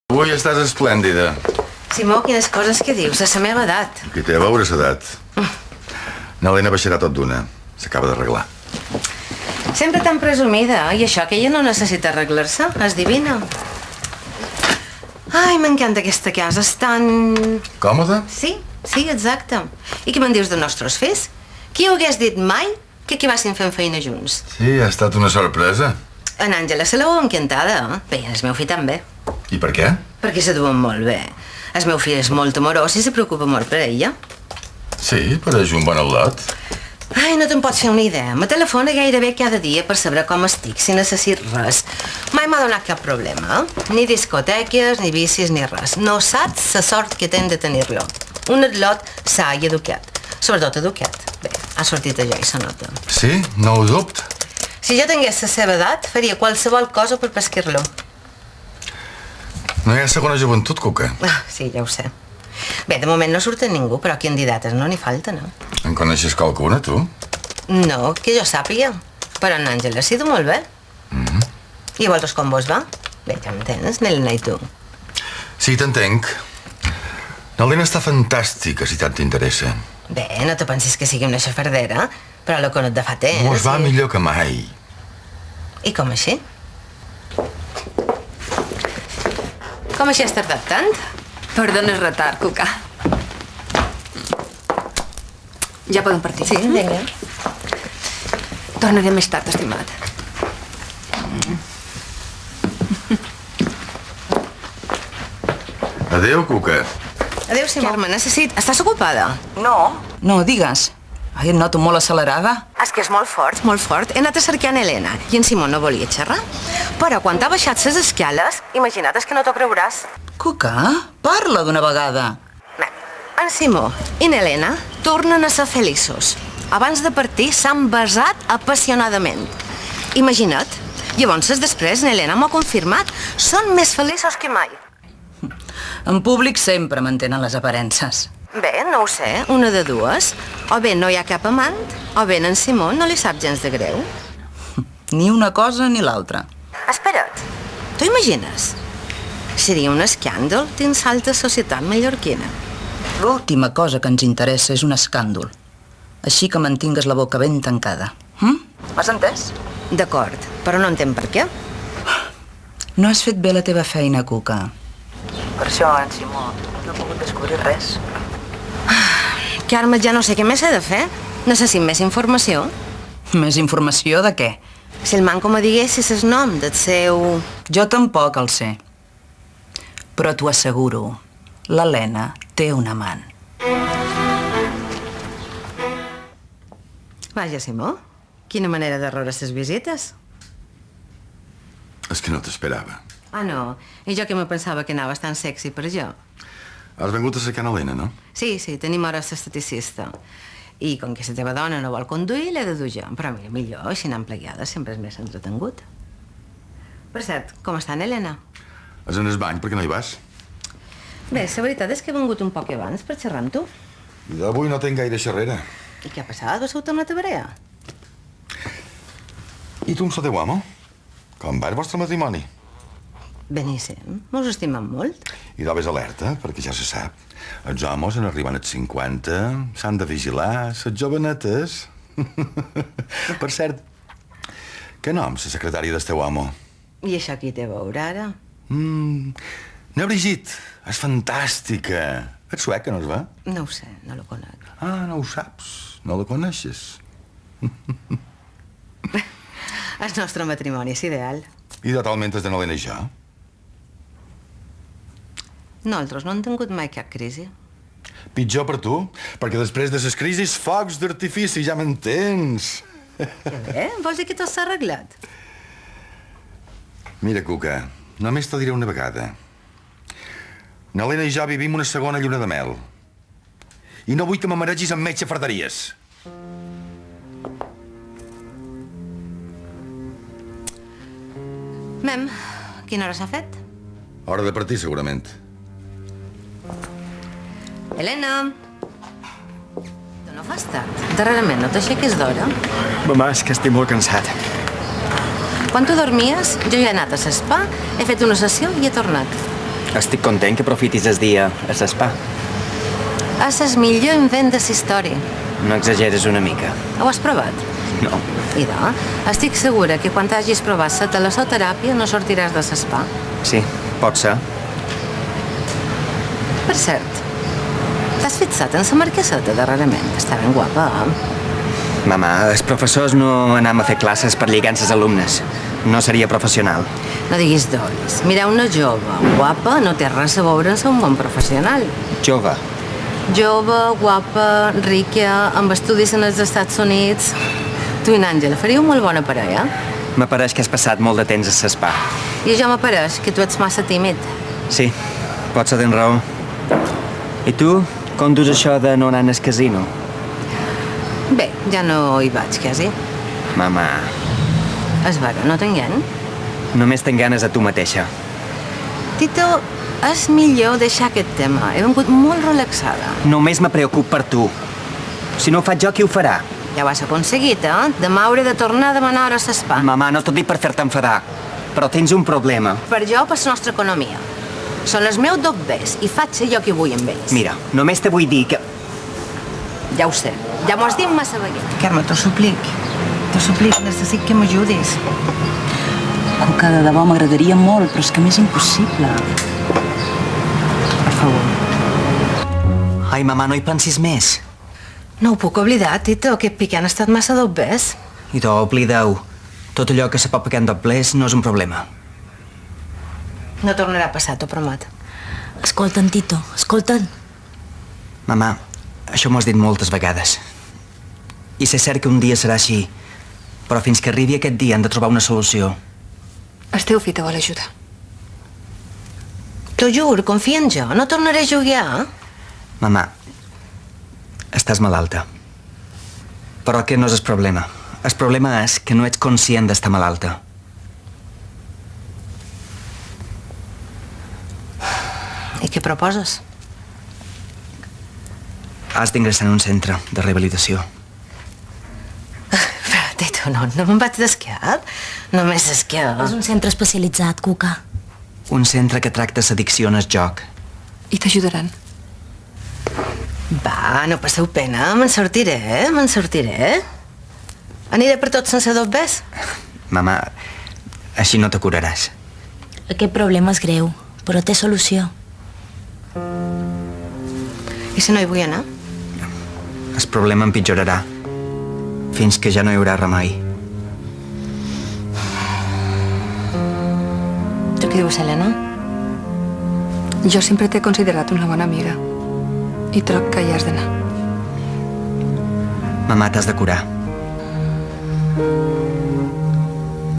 Avui estàs esplèndida. Simó, quines coses que dius, a la meva edat. Qui té a veure l'edat? N'Helena baixarà tot d'una. S'acaba d'arreglar. Sempre tan presumida, i això que ella no necessita arreglar-se, és divina. Ai, m'encanta aquesta casa, és tan... Còmode? Sí, exacte. I què me'n dius de nostres fills? Qui ho hagués dit mai que aquí vassin fent feina junts? Sí, ha estat una sorpresa. En Àngela se l'ha encantada. Bé, el meu fill també. I per què? Perquè se duen molt bé. El meu fill és molt amorós i se preocupa molt per ella. Sí, pareix un bon al·lot. Ai, no te'n pots fer una idea. Me telefona gairebé cada dia per saber com estic, si necessit res. Mai m'ha donat cap problema, Ni discoteques, ni vicis, ni res. No saps la sort que ten de tenir-lo. Un atlot sa i educat. Sobretot educat. Bé, ha sortit allò i se nota. Sí? No ho dubto. Si jo tingués la seva edat, faria qualsevol cosa per pescar-lo. No hi ha segona joventut, Cuca. Sí, ja ho sé. Bé, de moment no surt ningú, però candidates no n'hi falta, no? En coneixes qualcuna, tu? No, que jo sàpiga. Però en Àngela s'hi du molt bé. I vosaltres com vos va? Bé, ja m'entens, N'Helena i tu. Sí, t'entenc. N'Helena està fantàstica, si tant t'interessa. Bé, no te pensis que sigui una xafardera, però la conec de fa temps. Mos va millor que mai. I com així? Com així has tardat tant? Perdona el retard, Cuca. Ja podem partir. Sí, vinga. Tornaré més tard, estimat. Adéu, Cuca. Adéu, Simó. Carme, estàs ocupada? No, digues. Ai, et noto molt accelerada. És que és molt fort, molt fort. He anat a cercar en Helena i en Simó no volia xerrar. Però quan t'ha baixat les escales, imagina't, és que no t'ho creuràs. Cuca, parla d'una vegada. Bé, en Simó i en Helena tornen a ser feliços. Abans de partir s'han besat apassionadament. Imagina't. Llavors, després, en Helena m'ho ha confirmat. Són més feliços que mai. En públic sempre mantenen les aparences. Bé, no ho sé, una de dues. O bé no hi ha cap amant, o bé en Simó no li sap gens de greu. Ni una cosa ni l'altra. Espera't, t'ho imagines? Seria un escàndol dins l'alta societat mallorquina. L'última cosa que ens interessa és un escàndol. Així que mantingues la boca ben tancada. M'has entès? D'acord, però no entenc per què. No has fet bé la teva feina, Cuca. Per això, en Simó, no he pogut descobrir res. Carme, ja no sé què més he de fer. Necessit més informació. Més informació de què? Si el manco me diguessis el nom del seu... Jo tampoc el sé. Però t'ho asseguro, l'Helena té un amant. Vaja, Simó, quina manera de rebre les visites. És que no t'esperava. Ah, no, i jo que me pensava que anaves tan sexy per jo. Has vengut a cercar Helena, no? Sí, tenim hora l'esteticista. I com que la teva dona no vol conduir, l'he de dur jo. Però mira, millor, així anant plegada, sempre és més entretengut. Per cert, com està en Helena? És en el bany, per què no hi vas? Bé, la veritat és que he vengut un poc abans per xerrar amb tu. I d'avui no tinc gaire xerrera. I què ha passat? Vas amb la tebrea? I tu amb el teu amo? Com va el vostre matrimoni? Beníssim, mos estimem molt. I d'obres alerta, perquè ja se sap. Els homes, en arribant als 50, s'han de vigilar, les jovenetes. Per cert, què nom, la secretària del teu amo? I això qui té a veure ara? N'he Brigitte, és fantàstica. És sueca, no es va? No ho sé, no la conec. Ah, no ho saps, no la coneixes. El nostre matrimoni és ideal. I totalment és de Helena i jo? Nosaltres no hem tingut mai cap crisi. Pitjor per tu, perquè després de les crisis, focs d'artifici, ja m'entens. Que bé, vols dir que tot s'ha arreglat? Mira, Cuca, només te diré una vegada. N'Helena i jo vivim una segona lluna de mel. I no vull que m'amaregis amb més xafarderies. Mem, quina hora s'ha fet? Hora de partir, segurament. Helena! Tu no fas tard. Darrerament no t'aixeques d'hora? Mamà, és que estic molt cansat. Quan tu dormies, jo ja he anat a l'espa, he fet una sessió i he tornat. Estic content que aprofitis el dia a l'espa. És el millor invent de la història. No exageres una mica. Ho has provat? No. Idò, estic segura que quan hagis provat la talassoteràpia no sortiràs de l'espa. Sí, pot ser. Per cert, t'has fixat en la marqueseta darrerament? Està ben guapa, eh? Mama, els professors no anem a fer classes per lligar amb les alumnes. No seria professional. No diguis doris. Mira, una jove guapa no té res a veure amb ser un bon professional. Jove. Jove, guapa, rica, amb estudis en els Estats Units. Tu i n'Àngela faríeu molt bona parella. M'apareix que has passat molt de temps a l'espa. I jo m'apareix que tu ets massa tímid. Sí, pots tenir raó. I tu, com dus això de no anar al casino? Bé, ja no hi vaig, quasi. Mama, És vera, no t'engany? només tenc ganes a tu mateixa. Tito, és millor deixar aquest tema. He vengut molt relaxada. Només me preocup per tu. Si no ho faig jo, qui ho farà? Ja ho has aconseguit, eh? Demà hauré de tornar a demanar hora a l'espa. Mama, no t'ho dic per fer-te enfadar, però tens un problema. Per jo, per la nostra economia. Són els meus dobbers i faig allò que vull amb ells. Mira, només te vull dir que... Ja ho sé. Ja m'ho has dit massa vegades. Carme, t'ho suplic, necessit que m'ajudis. Cuca, de debò m'agradaria molt, però és que m'és impossible. Per favor. Ai, mama, no hi pensis més. No ho puc oblidar, Tito. Aquest pique han estat massa dobbers. I tu, oblideu. Tot allò que se pot pegar en doblers no és un problema. No tornarà a passar, t'ho promet. Escolta'm, Tito, escolta'm. Mama, això m'ho has dit moltes vegades. I sé cert que un dia serà així, però fins que arribi aquest dia han de trobar una solució. El teu fill te vol ajudar. T'ho juro, confia en jo. No tornaré a jugar. Mama, estàs malalta. Però aquest no és el problema. El problema és que no ets conscient d'estar malalta. I què proposes? Has d'ingressar en un centre de rehabilitació. Però, Tito, no me'n vaig desquear. Només és que... És un centre especialitzat, Cuca. Un centre que tracta l'addicció al joc. I t'ajudaran. Va, no passeu pena. Me'n sortiré. Aniré per tot sense dobbers. Mama, així no te curaràs. Aquest problema és greu, però té solució. I si no hi vull anar? El problema empitjorarà fins que ja no hi haurà remei. Tu què dius, Helena? Jo sempre t'he considerat una bona amiga. I troc que hi has d'anar. Mamà, t'has de curar.